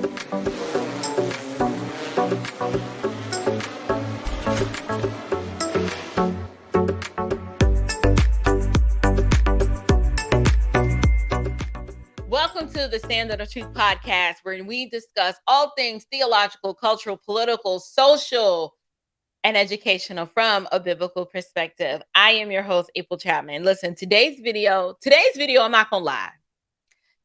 Welcome to the Standard of Truth podcast, where we discuss all things theological, cultural, political, social, and educational from a biblical perspective. I am your host, April Chapman. Listen, today's video, I'm not gonna lie.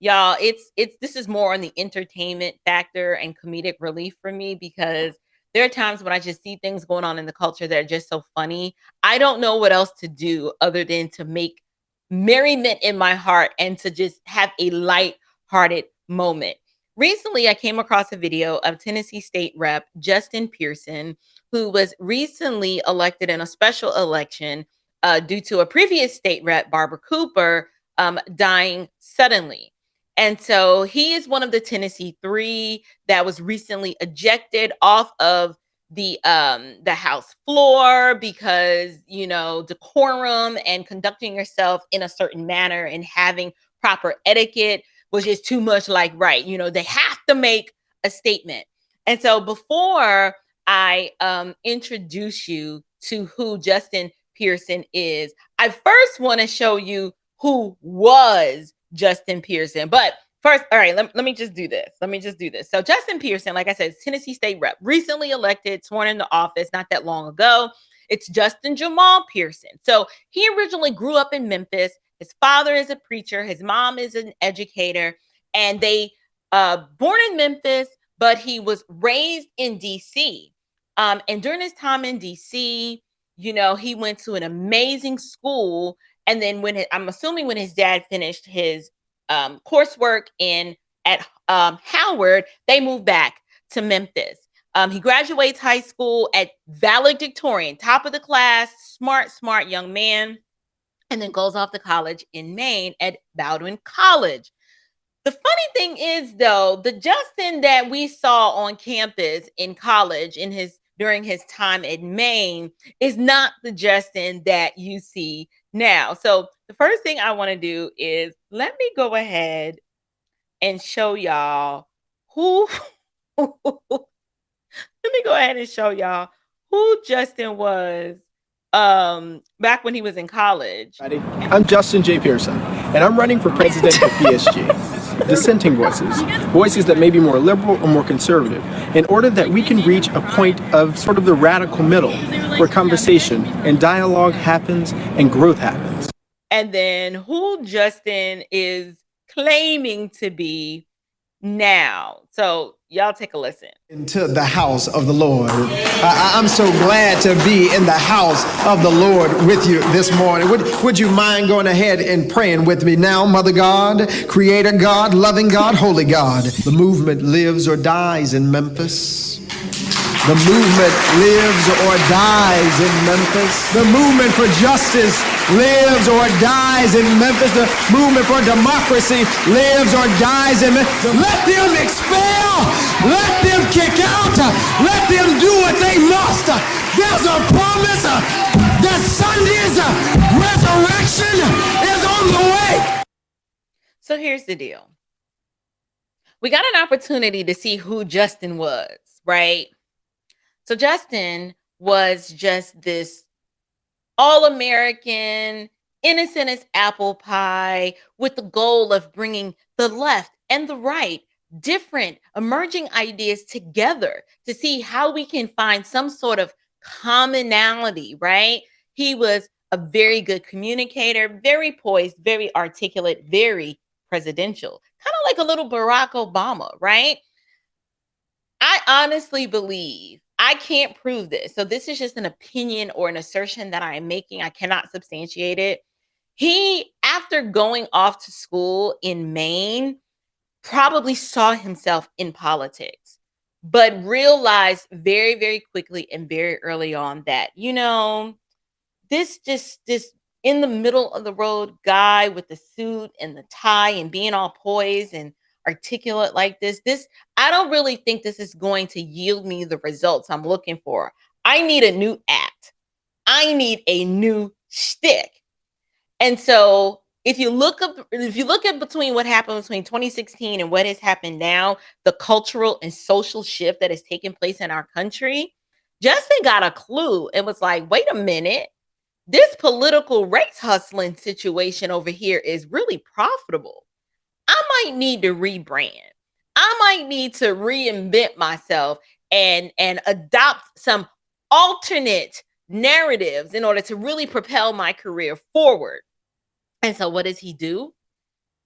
Y'all, this is more on the entertainment factor and comedic relief for me, because there are times when I just see things going on in the culture that are just so funny. I don't know what else to do other than to make merriment in my heart and to just have a light-hearted moment. Recently, I came across a video of Tennessee State Rep Justin Pearson, who was recently elected in a special election due to a previous state rep, Barbara Cooper, dying suddenly. And so he is one of the Tennessee Three that was recently ejected off of the House floor because, decorum and conducting yourself in a certain manner and having proper etiquette was just too much like right. They have to make a statement. And so before I introduce you to who Justin Pearson is, I first want to show you who was Justin Pearson. But first, all right, let me just do this. So Justin Pearson, like I said, is Tennessee State Rep, recently elected, sworn into office not that long ago. It's Justin Jamal Pearson. So he originally grew up in Memphis. His father is a preacher. His mom is an educator. And they born in Memphis, but he was raised in D.C. And during his time in D.C., he went to an amazing school. And then I'm assuming when his dad finished his coursework at Howard, they moved back to Memphis. He graduates high school at valedictorian, top of the class, smart young man, and then goes off to college in Maine at Bowdoin College. The funny thing is, though, the Justin that we saw on campus in college during his time at Maine is not the Justin that you see now. So the first thing I want to do is let me go ahead and show y'all who Justin was back when he was in college. I'm Justin J. Pearson, and I'm running for president of PSG. Dissenting voices that may be more liberal or more conservative, in order that we can reach a point of sort of the radical middle where conversation and dialogue happens and growth happens. And then who Justin is claiming to be now. So y'all take a listen. Into the house of the Lord. I'm so glad to be in the house of the Lord with you this morning. Would you mind going ahead and praying with me now? Mother God, Creator God, loving God, holy God. The movement lives or dies in Memphis. The movement lives or dies in Memphis. The movement for justice lives or dies in Memphis. The movement for democracy lives or dies in Memphis. Let them expel. Let them kick out. Let them do what they must. There's a promise that Sunday's resurrection is on the way. So here's the deal. We got an opportunity to see who Justin was, right? So Justin was just this all-American, innocent as apple pie, with the goal of bringing the left and the right, different emerging ideas together to see how we can find some sort of commonality, right? He was a very good communicator, very poised, very articulate, very presidential, kind of like a little Barack Obama, right? I honestly believe, I can't prove this, so this is just an opinion or an assertion that I am making. I cannot substantiate it. He, after going off to school in Maine, probably saw himself in politics, but realized very, very quickly and very early on that, this in the middle of the road guy with the suit and the tie and being all poised and articulate like this, I don't really think this is going to yield me the results I'm looking for. I need a new act. I need a new shtick. And so If you look at between what happened between 2016 and what has happened now, the cultural and social shift that has taken place in our country, Justin got a clue and was like, wait a minute, this political race hustling situation over here is really profitable. I might need to rebrand. I might need to reinvent myself and adopt some alternate narratives in order to really propel my career forward. And so what does he do?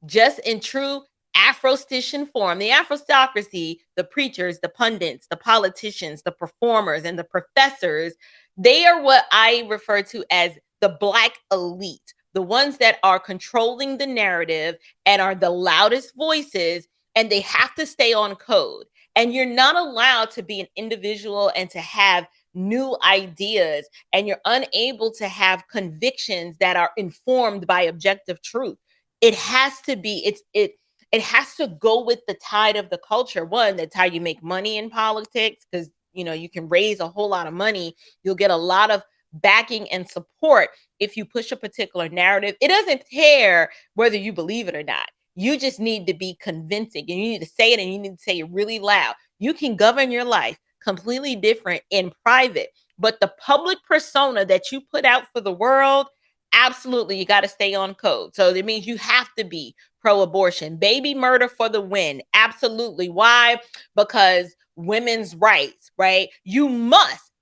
Just in true Afrostician form, the Afrostocracy, the preachers, the pundits, the politicians, the performers, and the professors, they are what I refer to as the Black elite, the ones that are controlling the narrative and are the loudest voices, and they have to stay on code. And you're not allowed to be an individual and to have new ideas, and you're unable to have convictions that are informed by objective truth. It has to be, it has to go with the tide of the culture. One, that's how you make money in politics, because you can raise a whole lot of money. You'll get a lot of backing and support if you push a particular narrative. It doesn't care whether you believe it or not. You just need to be convincing, and you need to say it, and you need to say it really loud. You can govern your life completely different in private, but the public persona that you put out for the world, absolutely, you got to stay on code. So that means you have to be pro-abortion, baby murder for the win. Absolutely. Why? Because women's rights, right? You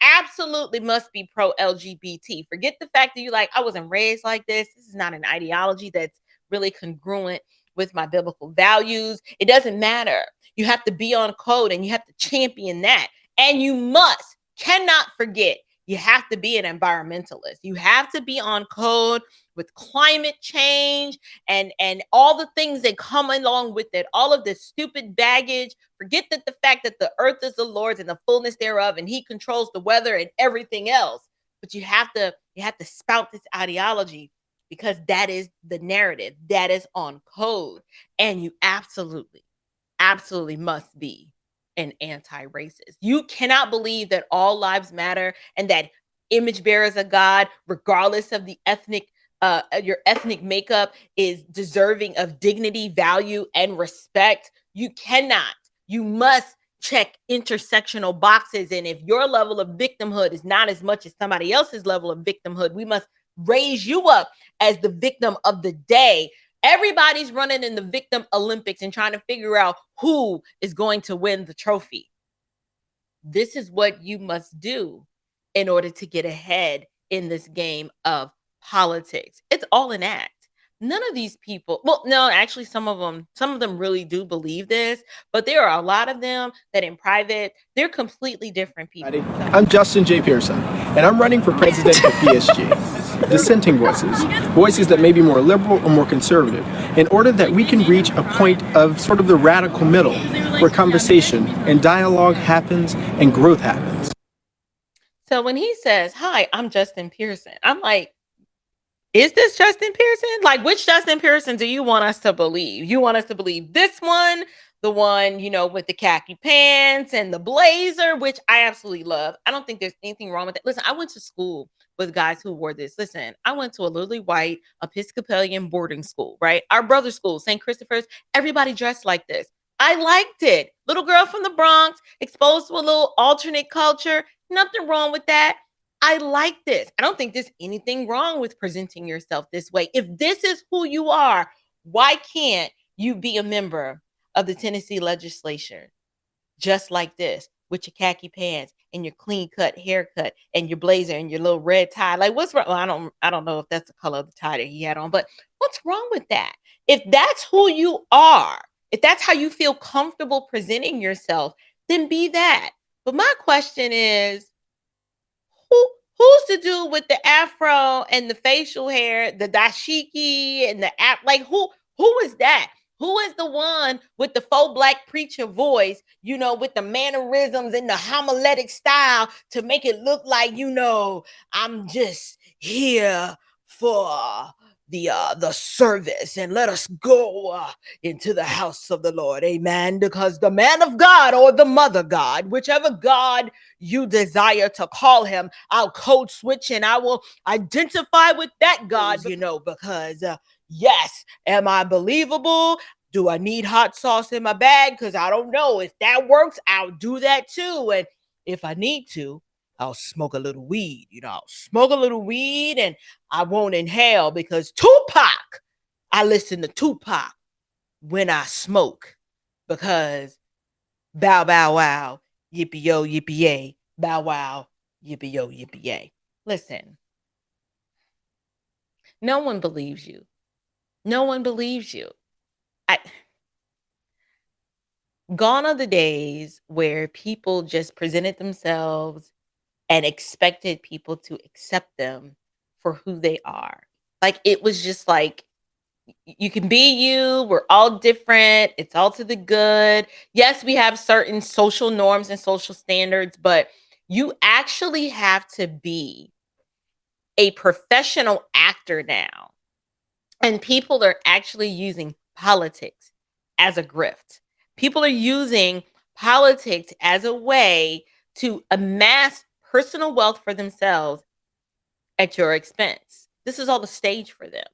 absolutely must be pro-LGBT. Forget the fact that you like, I wasn't raised like this. This is not an ideology that's really congruent with my biblical values. It doesn't matter. You have to be on code, and you have to champion that. And you cannot forget, you have to be an environmentalist. You have to be on code with climate change and all the things that come along with it, all of this stupid baggage. Forget that the fact that the earth is the Lord's and the fullness thereof, and he controls the weather and everything else. But you have to spout this ideology, because that is the narrative, that is on code. And you absolutely must be an anti-racist. You cannot believe that all lives matter and that image bearers of God, regardless of the your ethnic makeup, is deserving of dignity, value, and respect. You cannot. You must check intersectional boxes. And if your level of victimhood is not as much as somebody else's level of victimhood, we must raise you up as the victim of the day. Everybody's running in the victim Olympics and trying to figure out who is going to win the trophy. This is what you must do in order to get ahead in this game of politics. It's all an act. None of these people, well, no, actually some of them really do believe this, but there are a lot of them that in private, they're completely different people. I'm Justin J. Pearson, and I'm running for president of PSG. Dissenting voices that may be more liberal or more conservative, in order that we can reach a point of sort of the radical middle, where conversation and dialogue happens and growth happens. So when he says, "Hi, I'm Justin Pearson," I'm like, is this Justin Pearson? Like, which Justin Pearson do you want us to believe? You want us to believe this one, the one, with the khaki pants and the blazer, which I absolutely love. I don't think there's anything wrong with it. Listen, I went to school with guys who wore this. Listen, I went to a literally white Episcopalian boarding school, right? Our brother school, St. Christopher's, everybody dressed like this. I liked it. Little girl from the Bronx, exposed to a little alternate culture. Nothing wrong with that. I like this. I don't think there's anything wrong with presenting yourself this way. If this is who you are, why can't you be a member of the Tennessee legislature just like this, with your khaki pants and your clean cut haircut and your blazer and your little red tie? Like, what's wrong? Well, I don't know if that's the color of the tie that he had on, but what's wrong with that? If that's who you are, if that's how you feel comfortable presenting yourself, then be that. But my question is, who's the dude with the afro and the facial hair, the dashiki and the like, who is that? Who is the one with the faux black preacher voice, with the mannerisms and the homiletic style to make it look like, I'm just here for the service and let us go into the house of the Lord. Amen. Because the man of God or the mother God, whichever God you desire to call him, I'll code switch and I will identify with that God, because yes, am I believable? Do I need hot sauce in my bag? Because I don't know. If that works, I'll do that too. And if I need to, I'll smoke a little weed. I'll smoke a little weed and I won't inhale, because Tupac, I listen to Tupac when I smoke, because bow, bow, wow, yippee yo, yippee yay, bow, wow, yippee yo, yippee yay. Listen, no one believes you. No one believes you. Gone are the days where people just presented themselves and expected people to accept them for who they are. Like, it was just like, you can be you. We're all different. It's all to the good. Yes, we have certain social norms and social standards, but you actually have to be a professional actor now. And people are actually using politics as a grift. People are using politics as a way to amass personal wealth for themselves at your expense. This is all the stage for them.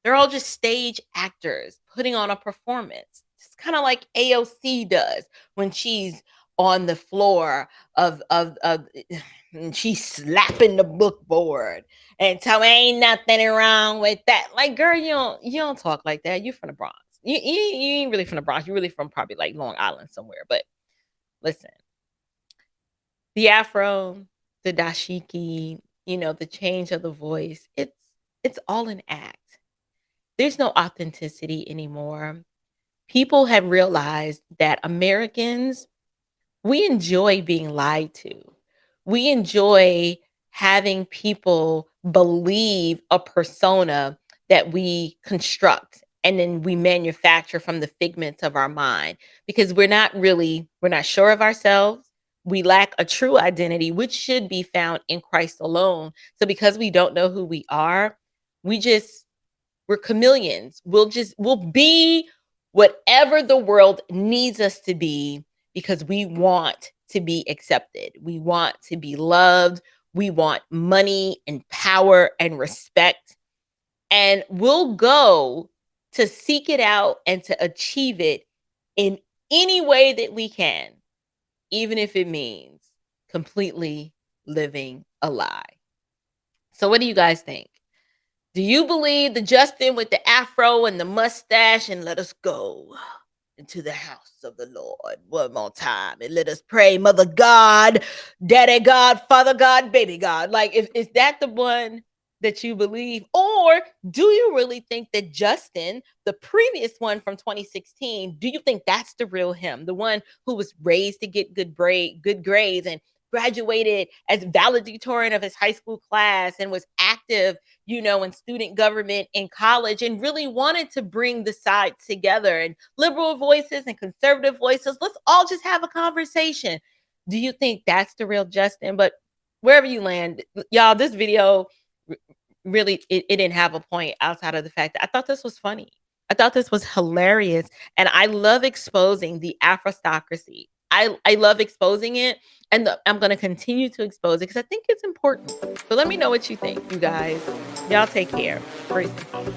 They're all just stage actors putting on a performance. It's kind of like AOC does when she's on the floor of and she's slapping the book board and tell me ain't nothing wrong with that. Like, girl, you don't talk like that. You're from the Bronx. You ain't really from the Bronx. You're really from probably like Long Island somewhere. But listen, the afro, the dashiki, the change of the voice, it's all an act. There's no authenticity anymore. People have realized that Americans, we enjoy being lied to. We enjoy having people believe a persona that we construct and then we manufacture from the figments of our mind, because we're not sure of ourselves. We lack a true identity, which should be found in Christ alone. So because we don't know who we are, we're chameleons. We'll be whatever the world needs us to be, because we want to be accepted. We want to be loved. We want money and power and respect. And we'll go to seek it out and to achieve it in any way that we can, even if it means completely living a lie. So what do you guys think? Do you believe the Justin with the afro and the mustache and let us go into the house of the Lord one more time and let us pray, Mother God, Daddy God, Father God, Baby God? Like, is that the one that you believe? Or do you really think that Justin, the previous one from 2016, do you think that's the real him? The one who was raised to get good grades and graduated as valedictorian of his high school class and was active, in student government in college, and really wanted to bring the sides together, and liberal voices and conservative voices. Let's all just have a conversation. Do you think that's the real Justin? But wherever you land, y'all, this video really, it didn't have a point outside of the fact that I thought this was funny. I thought this was hilarious. And I love exposing the Afrostocracy. I love exposing it. And I'm going to continue to expose it because I think it's important. So let me know what you think, you guys. Y'all take care. Grace and peace.